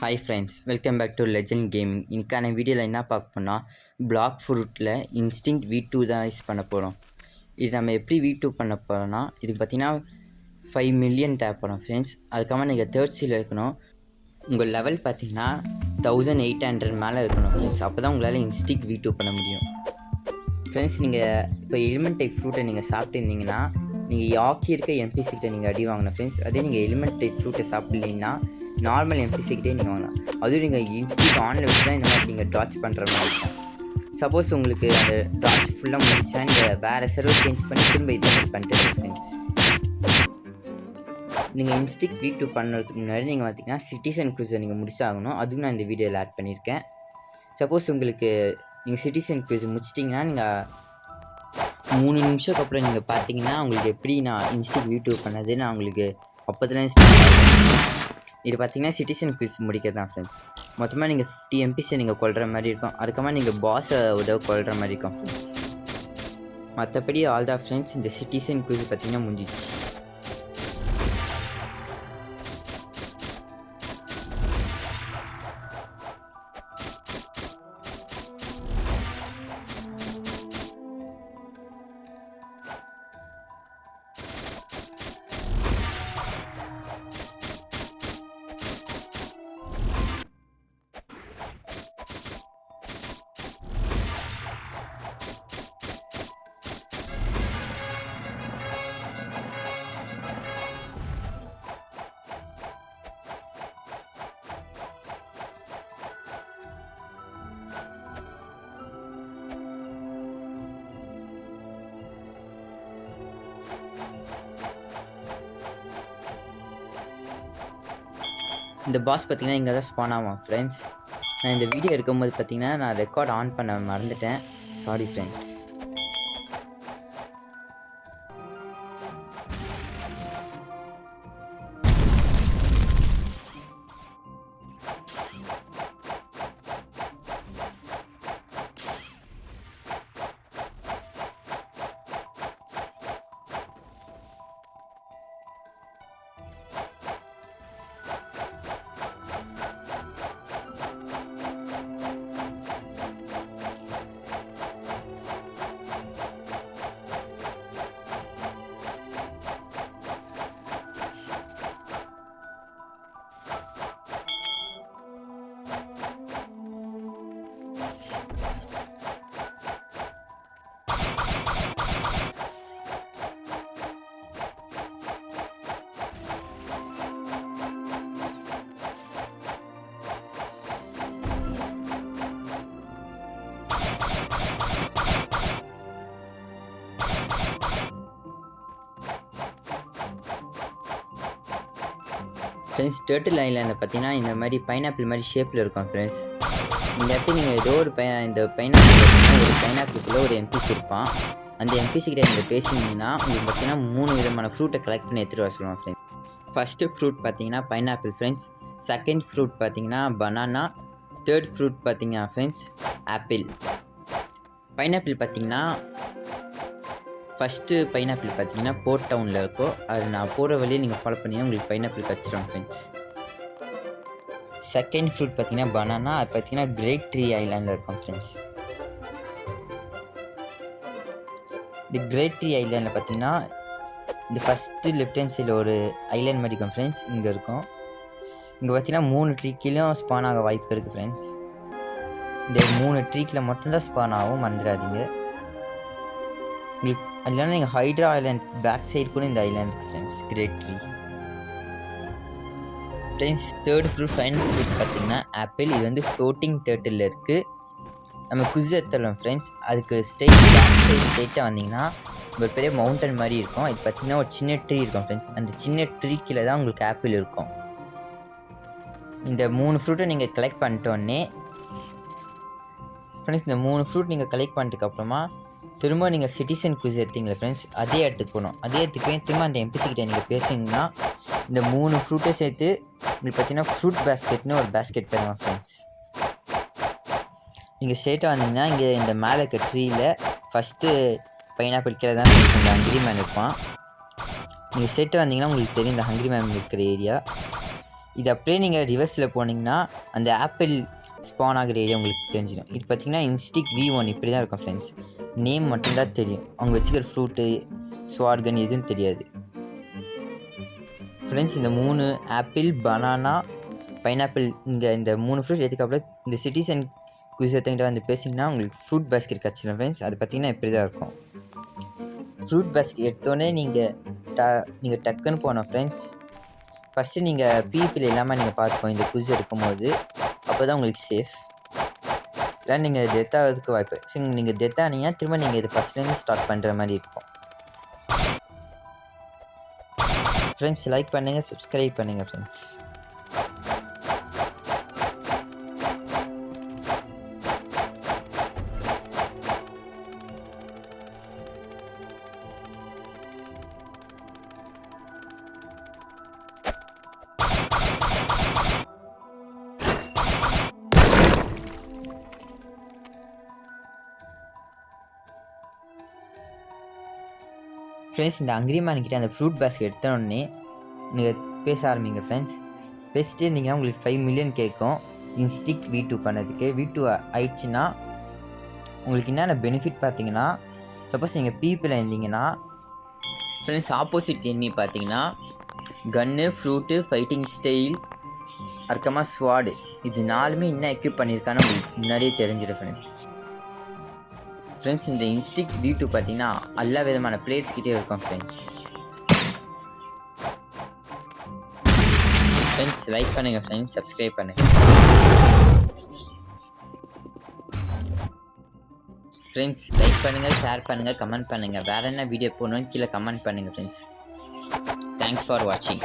Hi friends, welcome back to Legend Gaming. இன்னைக்கான வீடியோவில் என்ன பார்க்க போனால் பிளாக் ஃப்ரூட்டில் இன்ஸ்டிங்க்ட் V2 தான் யூஸ் பண்ண போகிறோம். இது நம்ம எப்படி V2 பண்ண போகிறோம்னா, இதுக்கு பார்த்தீங்கன்னா 5 மில்லியன் தேவைப்படும் ஃப்ரெண்ட்ஸ். அதுக்காக நீங்கள் தேர்ட் சீல் இருக்கணும். உங்கள் லெவல் பார்த்தீங்கன்னா 1800 மேலே இருக்கணும் ஃப்ரெண்ட்ஸ். அப்போ தான் உங்களால் இன்ஸ்டிங்க்ட் V2 பண்ண முடியும் ஃப்ரெண்ட்ஸ். நீங்கள் இப்போ எலிமெண்ட் டைப் ஃப்ரூட்டை நீங்கள் சாப்பிட்டுருந்தீங்கன்னா நீங்கள் யாக்கி இருக்க எம்பிசிக்கிட்ட நீங்கள் அடி வாங்கணும் ஃப்ரெண்ட்ஸ். அதே நீங்கள் எலிமெண்ட் டைப் ஃப்ரூட்டை சாப்பிட்லீங்கன்னா நார்மல் எம்பிசிக்கிட்டே நீங்கள் வாங்கலாம். அதுவும் நீங்கள் இன்ஸ்டிங்க்ட் ஆனில் வச்சு தான் இந்த மாதிரி நீங்கள் டாச் பண்ணுற மாதிரி இருக்கும். சப்போஸ் உங்களுக்கு அந்த டாச் ஃபுல்லாக முடிச்சா நீங்கள் வேறு சர்வர் சேஞ்ச் பண்ணி திரும்ப இது பண்ணிட்டு ஃப்ரெண்ட்ஸ். நீங்கள் இன்ஸ்டிங்க்ட் V2 பண்ணுறதுக்கு முன்னாடி நீங்கள் பார்த்தீங்கன்னா சிட்டிசன் குவிஸை நீங்கள் முடிச்சாகணும். அதுவும் நான் இந்த வீடியோவில் ஆட் பண்ணியிருக்கேன். சப்போஸ் உங்களுக்கு நீங்கள் சிட்டிசன் குவிஸ் முடிச்சிட்டிங்கன்னா நீங்கள் 3 நிமிஷத்துக்கு அப்புறம் நீங்கள் பார்த்தீங்கன்னா உங்களுக்கு எப்படி நான் இன்ஸ்டிங்க்ட் V2 பண்ணது நான் உங்களுக்கு அப்போதுலேருந்து ஸ்டார்ட் ஆகும். இது பார்த்தீங்கன்னா சிட்டிசன் குவிஸ் முடிக்கிறது தான் ஃப்ரெண்ட்ஸ். மொத்தமாக நீங்கள் 50 MPஸை நீங்கள் கொள்கிற மாதிரி இருக்கும். அதுக்கப்புறமா நீங்கள் பாஸை உதவ கொள்கிற மாதிரி இருக்கும் ஃப்ரெண்ட்ஸ். மற்றபடி ஆல் தான் ஃப்ரெண்ட்ஸ். இந்த சிட்டிசன் குவிஸ் பார்த்தீங்கன்னா முடிஞ்சிச்சு. இந்த பாஸ் பார்த்தீங்கன்னா இங்கே தான் ஸ்பான் ஆகும் ஃப்ரெண்ட்ஸ். நான் இந்த வீடியோ எடுக்கும்போது பார்த்தீங்கன்னா நான் ரெக்கார்ட் ஆன் பண்ண மறந்துட்டேன். Sorry friends. ஃப்ரெண்ட்ஸ், டர்ட்டில் ஐலாண்டில் பார்த்தீங்கன்னா இந்த மாதிரி பைனாப்பிள் மாதிரி ஷேப்பில் இருக்கும் ஃப்ரெண்ட்ஸ். இந்த இடத்துல நீங்கள் ஏதோ ஒரு இந்த பைனாப்பிளுக்குள்ளே ஒரு எம்பிசி இருப்பான். அந்த எம்பிசிக்கிட்ட நீங்கள் பேசினீங்கன்னா உங்களுக்கு பார்த்தீங்கன்னா 3 விதமான ஃப்ரூட்டை கலெக்ட் பண்ணி எடுத்துகிட்டு வர சொல்லுவாங்க ஃப்ரெண்ட்ஸ். ஃபஸ்ட்டு ஃப்ரூட் பார்த்தீங்கன்னா பைனாப்பிள் ஃப்ரெண்ட்ஸ். செகண்ட் ஃப்ரூட் பார்த்தீங்கன்னா பனானா. தேர்ட் ஃப்ரூட் பார்த்தீங்கன்னா ஃப்ரெண்ட்ஸ் ஆப்பிள். பைனாப்பிள் பார்த்தீங்கன்னா ஃபஸ்ட்டு பைனாப்பிள் பார்த்தீங்கன்னா போர்ட் டவுனில் இருக்கும். அது நான் போகிற வழியை நீங்கள் ஃபாலோ பண்ணிங்கன்னா உங்களுக்கு பைனாப்பிள் கிடச்சிடும் ஃப்ரெண்ட்ஸ். செகண்ட் ஃப்ரூட் பார்த்தீங்கன்னா பனானா. அது பார்த்தீங்கன்னா கிரேட் ட்ரீ ஐலாண்டில் இருக்கும் ஃப்ரெண்ட்ஸ். இந்த கிரேட் ட்ரீ ஐலாண்டில் பார்த்தீங்கன்னா இந்த ஃபஸ்ட்டு லெஃப்ட் ஹேண்ட் சைடில் ஒரு ஐலாண்ட் மாதிரி இருக்கும் ஃப்ரெண்ட்ஸ். இங்கே இருக்கும். இங்கே பார்த்தீங்கன்னா 3 ட்ரீக்கிலும் ஸ்பான் ஆக வாய்ப்பு இருக்குது ஃப்ரெண்ட்ஸ். இந்த 3 ட்ரீக்கில் மட்டும்தான் ஸ்பான் ஆகும், மறந்துடாதீங்க. உங்களுக்கு இல்லைன்னா நீங்கள் ஹைட்ரா ஐலாண்ட் பேக் சைடு கூட இந்த ஐலாண்ட் இருக்குது friends, great tree friends. Third fruit final fruit பார்த்தீங்கன்னா ஆப்பிள். இது வந்து ஃப்ளோட்டிங் டர்ட்டில் இருக்குது. நம்ம குஸ் எடுத்துடலாம் ஃப்ரெண்ட்ஸ். அதுக்கு பேக் சைடு ஸ்ட்ரெயிட்டாக வந்தீங்கன்னா ஒரு பெரிய மவுண்டன் மாதிரி இருக்கும். இது பார்த்தீங்கன்னா ஒரு சின்ன ட்ரீ இருக்கும் ஃப்ரெண்ட்ஸ். அந்த சின்ன ட்ரீ கீழே தான் உங்களுக்கு ஆப்பிள் இருக்கும். இந்த 3 ஃப்ரூட்டை நீங்கள் கலெக்ட் பண்ணிட்டோன்னே ஃப்ரெண்ட்ஸ், இந்த 3 ஃப்ரூட் நீங்கள் கலெக்ட் பண்ணிட்டுக்கப்புறமா திரும்ப நீங்கள் சிட்டிசன் குவிஸ் எடுத்தீங்களே ஃப்ரெண்ட்ஸ், அதே இடத்துக்கு போகணும். அதே இடத்துக்கு போய் திரும்ப அந்த எம்பிசிக்கிட்ட நீங்கள் பேசிங்கன்னா இந்த 3 ஃப்ரூட்டை சேர்த்து உங்களுக்கு பார்த்தீங்கன்னா ஃப்ரூட் பேஸ்கெட்னு ஒரு பேஸ்கெட் தருவாங்க ஃப்ரெண்ட்ஸ். நீங்கள் ஸ்ட்ரெயிட்டாக வந்தீங்கன்னா இங்கே இந்த மேலே இருக்க ட்ரீயில் ஃபஸ்ட்டு பைனாப்பிள் கீழே தான் இந்த ஹங்கிரி மேன் இருப்பான். நீங்கள் ஸ்ட்ரெயிட்டாக வந்தீங்கன்னா உங்களுக்கு தெரியும் இந்த ஹங்கிரி மேன் இருக்கிற ஏரியா. இது அப்படியே நீங்கள் ரிவர்ஸில் போனீங்கன்னா அந்த ஆப்பிள் ஸ்பான் ஆகிற ஏரியா உங்களுக்கு தெரிஞ்சிடும். இது பார்த்திங்கன்னா இன்ஸ்டிக் V1 இப்படி தான் இருக்கும் ஃப்ரெண்ட்ஸ். நேம் மட்டும்தான் தெரியும், அவங்க வச்சுக்கிற ஃப்ரூட்டு ஸ்வார்கன் எதுவும் தெரியாது ஃப்ரெண்ட்ஸ். இந்த 3 ஆப்பிள், பனானா, பைனாப்பிள், இங்கே இந்த 3 ஃப்ரூட் எடுத்துக்கப்புறம் இந்த சிட்டிசன் குயிஸ் ஒருத்தங்கிட்ட வந்து பேசிங்கன்னா உங்களுக்கு ஃப்ரூட் பேஸ்கெட் கிடச்சிடும் ஃப்ரெண்ட்ஸ். அது பார்த்திங்கன்னா இப்படி தான் இருக்கும். ஃப்ரூட் பேஸ்கெட் எடுத்தோடனே நீங்கள் டக்குன்னு போனோம் ஃப்ரெண்ட்ஸ். ஃபஸ்ட்டு நீங்கள் பிபியில் இல்லாமல் நீங்கள் பார்த்துக்கோங்க இந்த குயிஸ் எடுக்கும்போது, அப்போ தான் உங்களுக்கு சேஃப். இல்லை நீங்கள் டெத் ஆகிறதுக்கு வாய்ப்பு. சரி, நீங்கள் டெத் ஆனீங்கன்னா திரும்ப நீங்கள் இது ஃபஸ்ட்லேருந்து ஸ்டார்ட் பண்ணுற மாதிரி இருக்கும் ஃப்ரெண்ட்ஸ். லைக் பண்ணுங்கள், சப்ஸ்கிரைப் பண்ணுங்கள் ஃப்ரெண்ட்ஸ். ஃப்ரெண்ட்ஸ், இந்த அங்கிரி மேன் கிட்ட அந்த ஃப்ரூட் பேஸ்கெட் எடுத்தோடனே நீங்கள் பேச ஆரம்பிங்க ஃப்ரெண்ட்ஸ். பேசிட்டு இருந்தீங்கன்னா உங்களுக்கு 5 மில்லியன் கேட்கும் இன்ஸ்டிக் V2 பண்ணதுக்கு. V2 ஆயிடுச்சுன்னா உங்களுக்கு என்னென்ன பெனிஃபிட் பார்த்தீங்கன்னா, சப்போஸ் நீங்கள் பிபியில் இருந்தீங்கன்னா ஃப்ரெண்ட்ஸ் ஆப்போசிட் எனிமி பார்த்தீங்கன்னா கன்னு, ஃப்ரூட்டு, ஃபைட்டிங் ஸ்டைல், அதுக்கப்புறமா ஸ்வாடு, இது 4மே என்ன எக்யூப் பண்ணியிருக்கான்னு உங்களுக்கு முன்னாடியே தெரிஞ்சிடும் ஃப்ரெண்ட்ஸ். ஃப்ரெண்ட்ஸ், இந்த இன்ஸ்டிக் V2 பார்த்தீங்கன்னா எல்லா விதமான பிளேயர்ஸ்கிட்டே இருக்கும் ஃப்ரெண்ட்ஸ். ஃப்ரெண்ட்ஸ், லைக் பண்ணுங்கள் ஃப்ரெண்ட்ஸ், சப்ஸ்கிரைப் பண்ணுங்கள் ஃப்ரெண்ட்ஸ். லைக் பண்ணுங்கள், ஷேர் பண்ணுங்கள், கமெண்ட் பண்ணுங்கள். வேறு என்ன வீடியோ போடணும்னு கீழே கமெண்ட் பண்ணுங்கள் ஃப்ரெண்ட்ஸ். தேங்க்ஸ் ஃபார் வாட்சிங்.